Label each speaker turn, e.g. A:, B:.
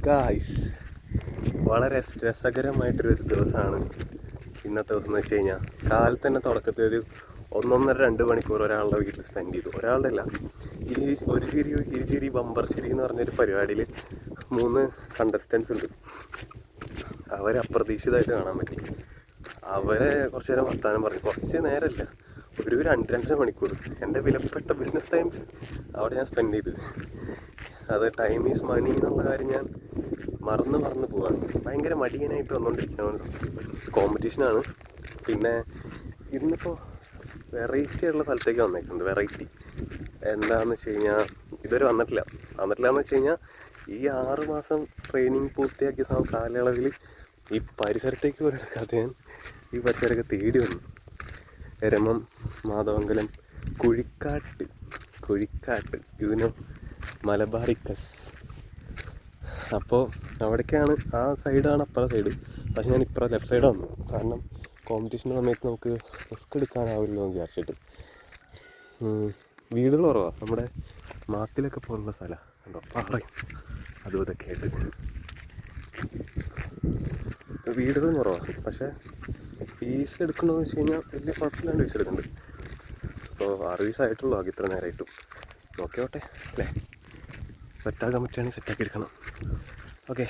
A: Guys, വളരെ രസകരമായിട്ടൊരു ദിവസമാണ് ഇന്നത്തെ ദിവസം എന്ന് വെച്ച് കഴിഞ്ഞാൽ. കാലത്ത് തന്നെ തുടക്കത്തിൽ ഒരു 1-1.5-2 മണിക്കൂർ ഒരാളുടെ വീട്ടിൽ സ്പെൻഡ് ചെയ്തു. ഒരാളുടെ അല്ല, ഈ ഒരു ചിരി ഇരുചിരി ബമ്പർ ചിരി എന്ന് പറഞ്ഞൊരു പരിപാടിയിൽ 3 കണ്ടസ്റ്റൻസ് ഉണ്ട്. അവരെ അപ്രതീക്ഷിതമായിട്ട് കാണാൻ പറ്റി. അവരെ കുറച്ച് നേരം വർത്താനം പറഞ്ഞു. കുറച്ച് നേരമല്ല, ഒരു 2-2.5 മണിക്കൂർ എൻ്റെ വിലപ്പെട്ട ബിസിനസ് ടൈംസ് അവിടെ ഞാൻ സ്പെൻഡ് ചെയ്തു. അത് ടൈം ഈസ് മണി എന്നുള്ള കാര്യം ഞാൻ മറന്ന് പോവാണ്. ഭയങ്കര മടിയനായിട്ട് വന്നുകൊണ്ടിരിക്കുകയാണ്. കോമ്പറ്റീഷനാണ്. പിന്നെ ഇന്നിപ്പോൾ വെറൈറ്റി ഉള്ള സ്ഥലത്തേക്ക് വന്നേക്കുന്നത്. വെറൈറ്റി എന്താണെന്ന് വെച്ച് കഴിഞ്ഞാൽ ഇതുവരെ വന്നിട്ടില്ല എന്ന് വെച്ച് കഴിഞ്ഞാൽ ഈ 6 മാസം ട്രെയിനിങ് പൂർത്തിയാക്കിയ കാലയളവിൽ ഈ പരിസരത്തേക്ക് പോലും എടുക്കാതെ ഞാൻ ഈ പരിസരമൊക്കെ തേടി വന്നു. എരമം, മാധവങ്കലം, കുഴിക്കാട്ട് ഇതിനോ മലബാറിക്കസ്. അപ്പോൾ അവിടേക്കാണ്, ആ സൈഡാണ് അപ്പുറ സൈഡ്. പക്ഷെ ഞാൻ ഇപ്പുറം ലെഫ്റ്റ് സൈഡ് വന്നു. കാരണം കോമ്പറ്റീഷൻ്റെ സമയത്ത് നമുക്ക് റിസ്ക് എടുക്കാനാവില്ലല്ലോ എന്ന് വിചാരിച്ചിട്ട്. വീടുകൾ കുറവാണ്. നമ്മുടെ മാത്തിലൊക്കെ പോലുള്ള സ്ഥലമാണ് കണ്ടോ, പാറയും അതും ഇതൊക്കെ ആയിട്ട് വീടുകളും കുറവാണ്. പക്ഷേ ഫീസ് എടുക്കണമെന്ന് വെച്ച് കഴിഞ്ഞാൽ വലിയ കുഴപ്പമില്ലാണ്ട് ഫീസ് എടുക്കുന്നുണ്ട്. അപ്പോൾ 6 വയസ്സായിട്ടുള്ളൂ ആകെ ഇത്ര നേരമായിട്ടും. നോക്കിയോട്ടെ അല്ലേ, സെറ്റാക്കാൻ പറ്റുകയാണെങ്കിൽ സെറ്റാക്കി എടുക്കണം. ഓക്കെ.